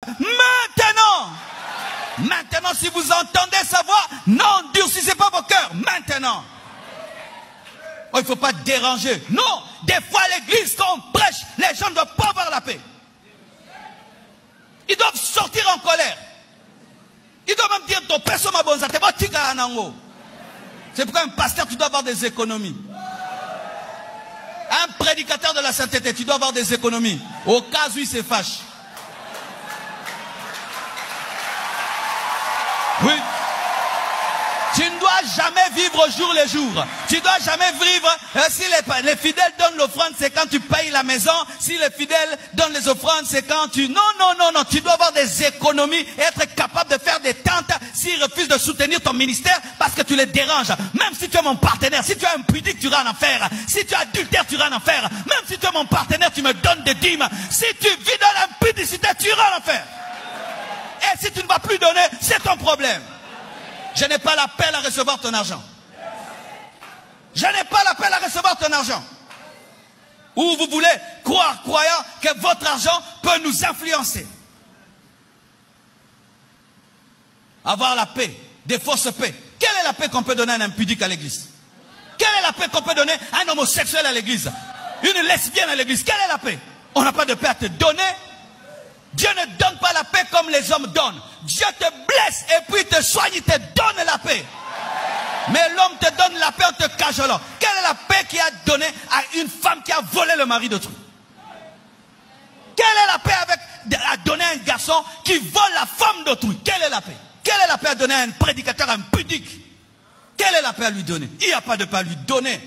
maintenant. Maintenant, si vous entendez sa voix, n'endurcissez pas vos cœurs. Maintenant. Oh, il ne faut pas déranger. Non, des fois à l'église, quand on prêche, les gens ne doivent pas avoir la paix. Ils doivent sortir en colère. Ils doivent même dire, ton personne m'a bon, ça te va, tika anango. C'est pourquoi un pasteur, tu dois avoir des économies. Un prédicateur de la sainteté, tu dois avoir des économies. Au cas où il se fâche. Oui. Tu ne dois jamais vivre au jour le jour. Tu ne dois jamais vivre. Si les fidèles donnent l'offrande, c'est quand tu payes la maison. Si les fidèles donnent les offrandes, c'est quand tu... Non. Tu dois avoir des économies et être capable de faire des tentes s'ils refusent de soutenir ton ministère parce que tu les déranges. Même si tu es mon partenaire, si tu es impudique, tu iras en enfer. Si tu es adultère, tu iras en enfer. Même si tu es mon partenaire, tu me donnes des dîmes. Si tu vis dans l'impudicité, tu iras en enfer. Et si tu ne vas plus donner, c'est ton problème. Je n'ai pas l'appel à recevoir ton argent. Je n'ai pas l'appel à recevoir ton argent. Ou vous voulez croire, croyant que votre argent peut nous influencer. Avoir la paix, des fausses paix. Quelle est la paix qu'on peut donner à un impudique à l'église? Quelle est la paix qu'on peut donner à un homosexuel à l'église? Une lesbienne à l'église? Quelle est la paix? On n'a pas de paix à te donner. Dieu ne donne pas la paix comme les hommes donnent. Dieu te blesse et puis te soigne, il te donne la paix. Mais l'homme te donne la paix en te cajolant. Quelle est la paix qu'il a donnée à une femme qui a volé le mari d'autrui? Quelle est la paix à donner à un garçon qui vole la femme d'autrui? Quelle est la paix? Quelle est la paix à donner à un prédicateur impudique? Quelle est la paix à lui donner? Il n'y a pas de paix à lui donner.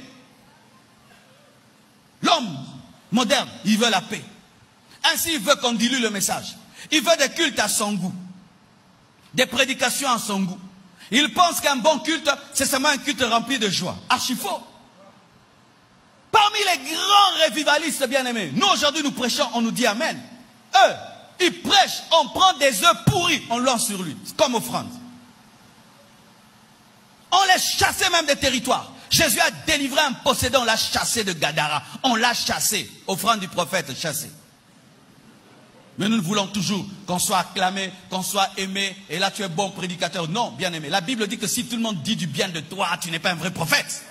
L'homme moderne, il veut la paix. Ainsi, il veut qu'on dilue le message. Il veut des cultes à son goût. Des prédications à son goût. Il pense qu'un bon culte, c'est seulement un culte rempli de joie. Archi faux. Parmi les grands révivalistes bien-aimés, nous aujourd'hui nous prêchons, on nous dit Amen. Eux, ils prêchent, on prend des œufs pourris, on lance sur lui, comme offrande. On les chassait même des territoires. Jésus a délivré un possédant, on l'a chassé de Gadara. On l'a chassé, offrande du prophète, chassé. Mais nous voulons toujours qu'on soit acclamé, qu'on soit aimé. Et là, tu es bon prédicateur. Non, bien aimé. La Bible dit que si tout le monde dit du bien de toi, tu n'es pas un vrai prophète.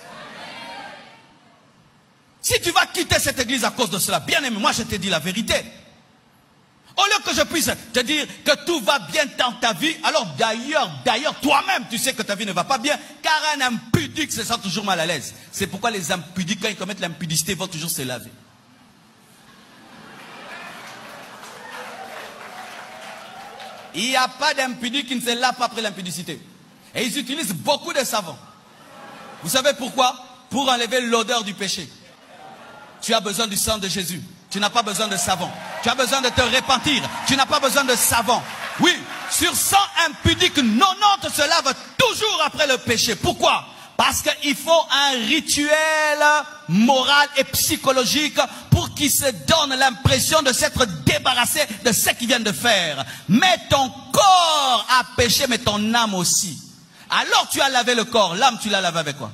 Si tu vas quitter cette église à cause de cela, bien aimé, moi je te dis la vérité. Au lieu que je puisse te dire que tout va bien dans ta vie, alors d'ailleurs, toi-même, tu sais que ta vie ne va pas bien, car un impudique se sent toujours mal à l'aise. C'est pourquoi les impudiques, quand ils commettent l'impudicité, vont toujours se laver. Il n'y a pas d'impudique qui ne se lave pas après l'impudicité. Et ils utilisent beaucoup de savon. Vous savez pourquoi? Pour enlever l'odeur du péché. Tu as besoin du sang de Jésus. Tu n'as pas besoin de savon. Tu as besoin de te repentir. Tu n'as pas besoin de savon. Oui, sur 100 impudiques, 90 se lavent toujours après le péché. Pourquoi? Parce qu'il faut un rituel moral et psychologique pour qu'ils se donnent l'impression de s'être débarrassés de ce qu'ils viennent de faire. Mais ton corps a péché, mais ton âme aussi. Alors tu as lavé le corps, l'âme tu l'as lavé avec quoi?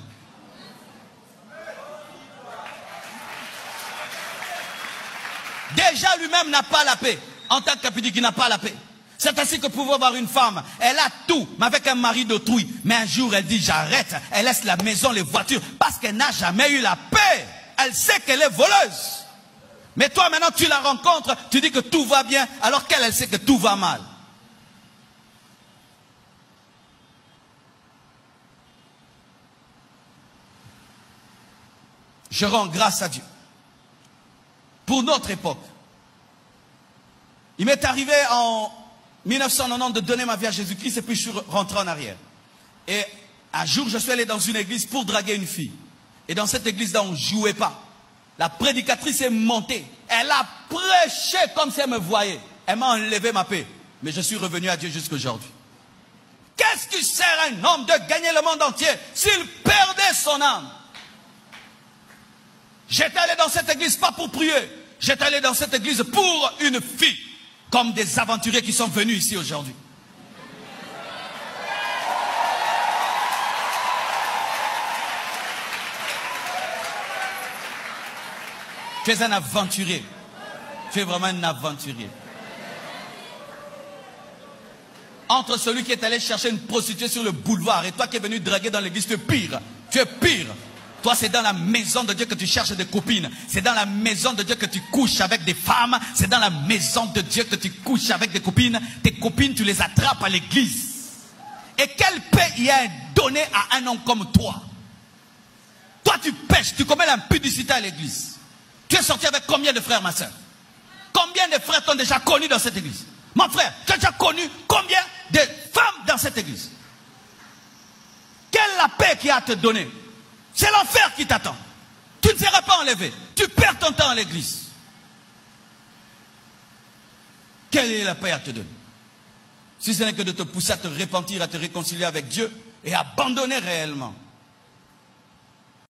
Déjà lui-même n'a pas la paix. En tant qu'impudique, il n'a pas la paix. C'est ainsi que pouvait avoir une femme, elle a tout, mais avec un mari d'autrui. Mais un jour, elle dit, j'arrête. Elle laisse la maison, les voitures, parce qu'elle n'a jamais eu la paix. Elle sait qu'elle est voleuse. Mais toi, maintenant, tu la rencontres, tu dis que tout va bien, alors qu'elle, elle sait que tout va mal. Je rends grâce à Dieu pour notre époque. Il m'est arrivé en 1990 de donner ma vie à Jésus-Christ et puis je suis rentré en arrière. Et un jour, je suis allé dans une église pour draguer une fille. Et dans cette église-là, on ne jouait pas. La prédicatrice est montée. Elle a prêché comme si elle me voyait. Elle m'a enlevé ma paix. Mais je suis revenu à Dieu jusqu'à aujourd'hui. Qu'est-ce qui sert à un homme de gagner le monde entier s'il perdait son âme? J'étais allé dans cette église pas pour prier. J'étais allé dans cette église pour une fille. Comme des aventuriers qui sont venus ici aujourd'hui. Tu es un aventurier. Tu es vraiment un aventurier. entre celui qui est allé chercher une prostituée sur le boulevard et toi qui es venu draguer dans l'église, tu es pire. Tu es pire. Toi, c'est dans la maison de Dieu que tu cherches des copines. C'est dans la maison de Dieu que tu couches avec des femmes. C'est dans la maison de Dieu que tu couches avec des copines. Tes copines, tu les attrapes à l'église. Et quelle paix y a donné à un homme comme toi? Toi, tu pêches, tu commets l'impudicité à l'église. Tu es sorti avec combien de frères, ma soeur? Combien de frères t'ont déjà connu dans cette église? Mon frère, tu as déjà connu combien de femmes dans cette église? Quelle est la paix qu'il y a à te donner? C'est l'enfer qui t'attend. Tu ne seras pas enlevé. Tu perds ton temps à l'église. Quelle est la paix à te donner? Si ce n'est que de te pousser à te repentir, à te réconcilier avec Dieu et abandonner réellement